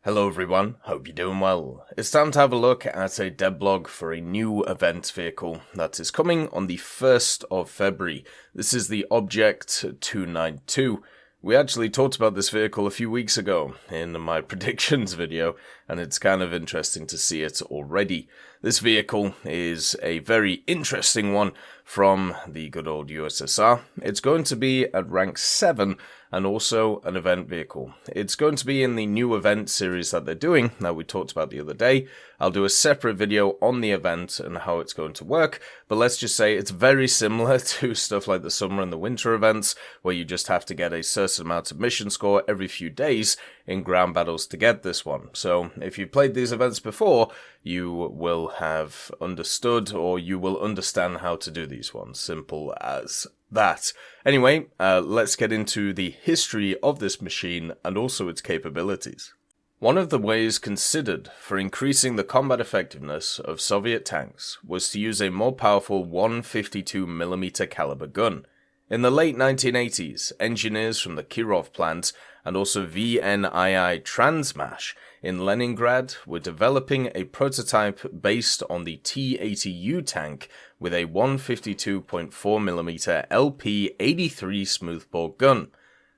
Hello everyone, hope you're doing well. It's time to have a look at a devblog for a new event vehicle that is coming on the 1st of February. This is the Object 292. We actually talked about this vehicle a few weeks ago in my predictions video, and it's kind of interesting to see it already. This vehicle is a very interesting one from the good old USSR. It's going to be at rank 7 and also an event vehicle. It's going to be in the new event series that they're doing that we talked about the other day. I'll do a separate video on the event and how it's going to work, but let's just say it's very similar to stuff like the summer and the winter events, where you just have to get a certain amount of mission score every few days in ground battles to get this one. So if you've played these events before, you will have understood, or you will understand how to do these ones. Simple as that. Anyway, let's get into the history of this machine and also its capabilities. One of the ways considered for increasing the combat effectiveness of Soviet tanks was to use a more powerful 152mm caliber gun. In the late 1980s, engineers from the Kirov plant and also VNII Transmash in Leningrad were developing a prototype based on the T-80U tank with a 152.4mm LP-83 smoothbore gun.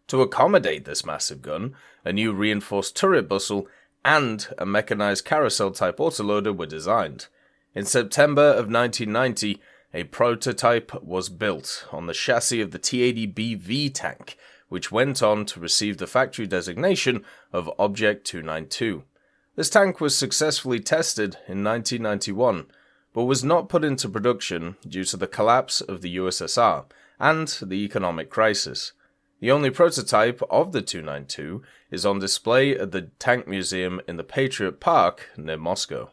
To accommodate this massive gun, a new reinforced turret bustle and a mechanized carousel-type autoloader were designed. In September of 1990, a prototype was built on the chassis of the T-80BV tank, which went on to receive the factory designation of Object 292. This tank was successfully tested in 1991, but was not put into production due to the collapse of the USSR and the economic crisis. The only prototype of the 292 is on display at the Tank Museum in the Patriot Park near Moscow.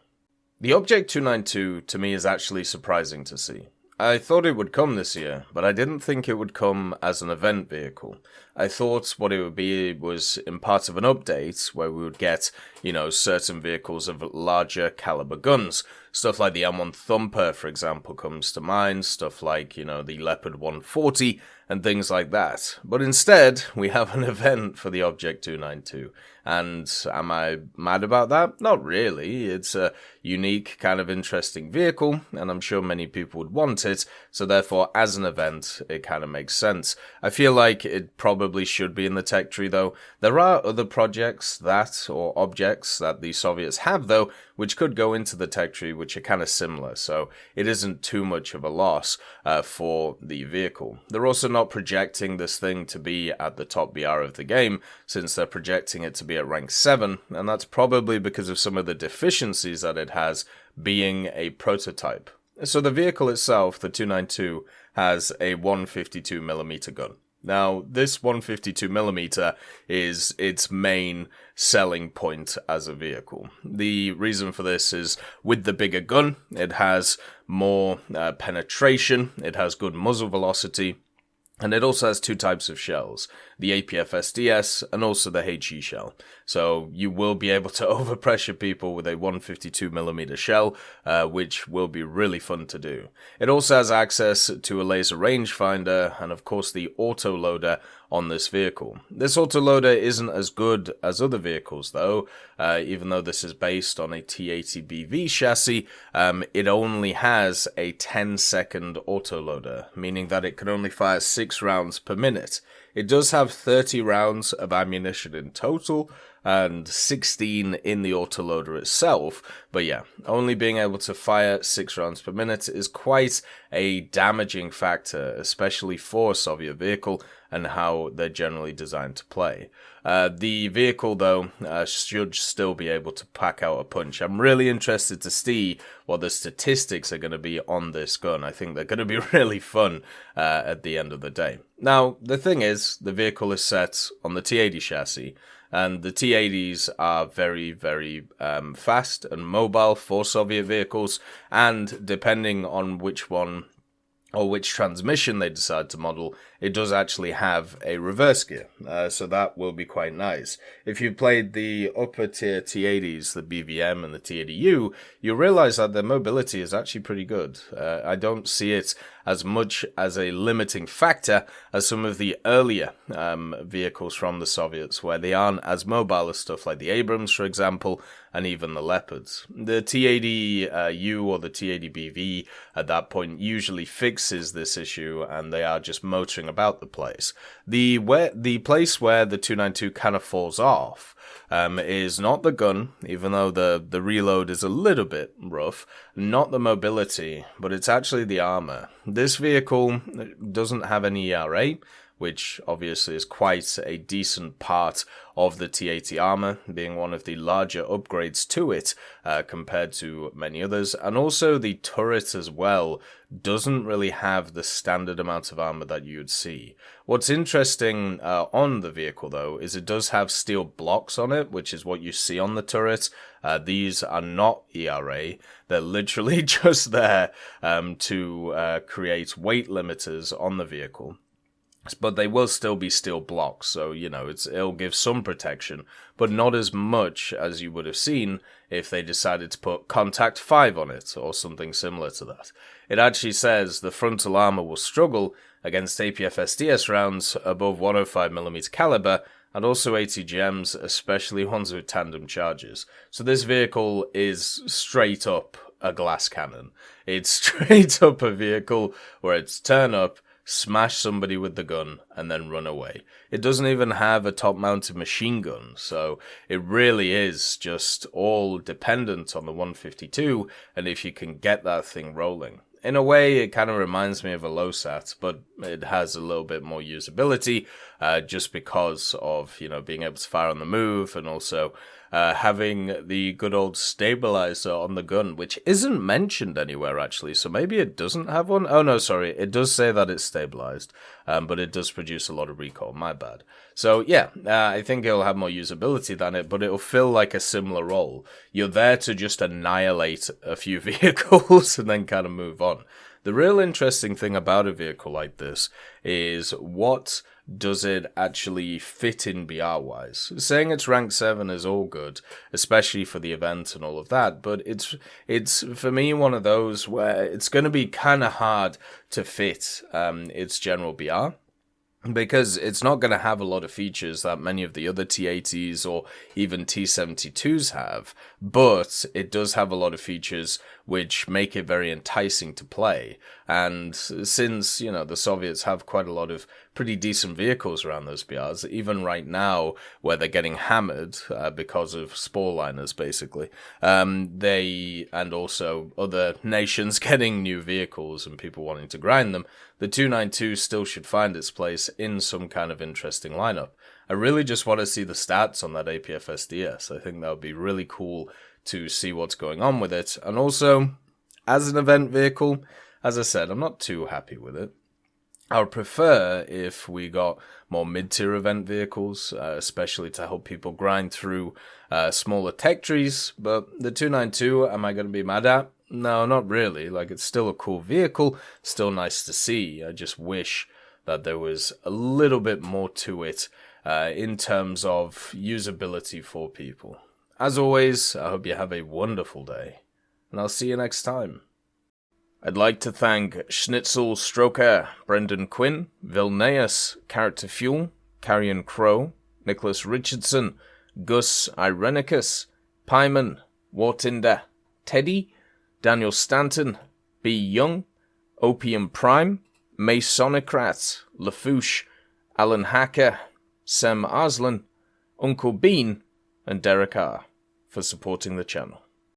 The Object 292 to me is actually surprising to see. I thought it would come this year, but I didn't think it would come as an event vehicle. I thought what it would be was in part of an update where we would get, certain vehicles of larger caliber guns. Stuff like the M1 Thumper, for example, comes to mind. Stuff like, the Leopard 140 and things like that. But instead, we have an event for the Object 292. And am I mad about that? Not really. It's a unique, kind of interesting vehicle, and I'm sure many people would want it. So therefore, as an event, it kind of makes sense. I feel like it probably should be in the tech tree, though. There are other projects or objects that the Soviets have, though, which could go into the tech tree, which are kind of similar. So it isn't too much of a loss for the vehicle. They're also not projecting this thing to be at the top BR of the game, since they're projecting it to be at rank 7, and that's probably because of some of the deficiencies that it has being a prototype. So the vehicle itself, the 292, has a 152mm gun. Now, this 152mm is its main selling point as a vehicle. The reason for this is with the bigger gun, it has more penetration, it has good muzzle velocity, and it also has two types of shells, the APF-SDS and also the HE shell. So you will be able to overpressure people with a 152mm shell, which will be really fun to do. It also has access to a laser rangefinder and of course the autoloader on this vehicle. This autoloader isn't as good as other vehicles though, even though this is based on a T-80BV chassis, it only has a 10-second autoloader, meaning that it can only fire 6 rounds per minute. It does have 30 rounds of ammunition in total, and 16 in the autoloader itself, but yeah, only being able to fire 6 rounds per minute is quite a damaging factor, especially for a Soviet vehicle and how they're generally designed to play. The vehicle, though, should still be able to pack out a punch. I'm really interested to see what the statistics are going to be on this gun. I think they're going to be really fun at the end of the day. Now, the thing is, the vehicle is set on the T-80 chassis, and the T-80s are very, very fast and mobile for Soviet vehicles, and depending on which one or which transmission they decide to model, it does actually have a reverse gear. So that will be quite nice. If you've played the upper tier T80s, the BVM and the T80U, you'll realize that their mobility is actually pretty good. I don't see it as much as a limiting factor as some of the earlier vehicles from the Soviets, where they aren't as mobile as stuff like the Abrams, for example, and even the Leopards. The T80U or the T80BV at that point usually fixes this issue, and they are just motoring about the place. The place where the 292 kind of falls off is not the gun, even though the reload is a little bit rough, not the mobility, but it's actually the armor. This vehicle doesn't have any ERA, which obviously is quite a decent part of the T80 armor, being one of the larger upgrades to it compared to many others. And also the turret as well doesn't really have the standard amount of armor that you'd see. What's interesting on the vehicle, though, is it does have steel blocks on it, which is what you see on the turret. These are not ERA. They're literally just there to create weight limiters on the vehicle. But they will still be steel blocks, so, you know, it'll give some protection, but not as much as you would have seen if they decided to put Contact 5 on it, or something similar to that. It actually says the frontal armor will struggle against APF-SDS rounds above 105mm caliber, and also ATGMs, especially ones with tandem charges. So this vehicle is straight up a glass cannon. It's straight up a vehicle where it's turn up, smash somebody with the gun, and then run away. It doesn't even have a top-mounted machine gun, so it really is just all dependent on the 152, and if you can get that thing rolling. In a way, it kind of reminds me of a LOSAT, but it has a little bit more usability, just because of, you know, being able to fire on the move, and also having the good old stabilizer on the gun, which isn't mentioned anywhere, actually, so maybe it doesn't have one? Oh, no, sorry, it does say that it's stabilized, but it does produce a lot of recoil, my bad. So, yeah, I think it'll have more usability than it, but it'll feel like a similar role. You're there to just annihilate a few vehicles and then kind of move on. The real interesting thing about a vehicle like this is what does it actually fit in BR-wise. Saying it's rank 7 is all good, especially for the event and all of that, but it's for me one of those where it's going to be kind of hard to fit its general BR. Because it's not going to have a lot of features that many of the other T80s or even T72s have, but it does have a lot of features which make it very enticing to play. And since, you know, the Soviets have quite a lot of pretty decent vehicles around those BRs, even right now where they're getting hammered because of spore liners, basically, and also other nations getting new vehicles and people wanting to grind them, the 292 still should find its place in some kind of interesting lineup. I really just want to see the stats on that APF-SDS. I think that would be really cool to see what's going on with it. And also, as an event vehicle, as I said, I'm not too happy with it. I would prefer if we got more mid-tier event vehicles, especially to help people grind through smaller tech trees. But the 292, am I going to be mad at? No, not really. Like, it's still a cool vehicle, still nice to see. I just wish that there was a little bit more to it in terms of usability for people. As always, I hope you have a wonderful day, and I'll see you next time. I'd like to thank Schnitzel Stroker, Brendan Quinn, Vilneus, Character Fuel, Carrion Crow, Nicholas Richardson, Gus Irenicus, Pyman, Wartinder, Teddy, Daniel Stanton, B. Young, Opium Prime, Masonocrat, Lafouche, Alan Hacker, Sem Arslan, Uncle Bean, and Derek R. for supporting the channel.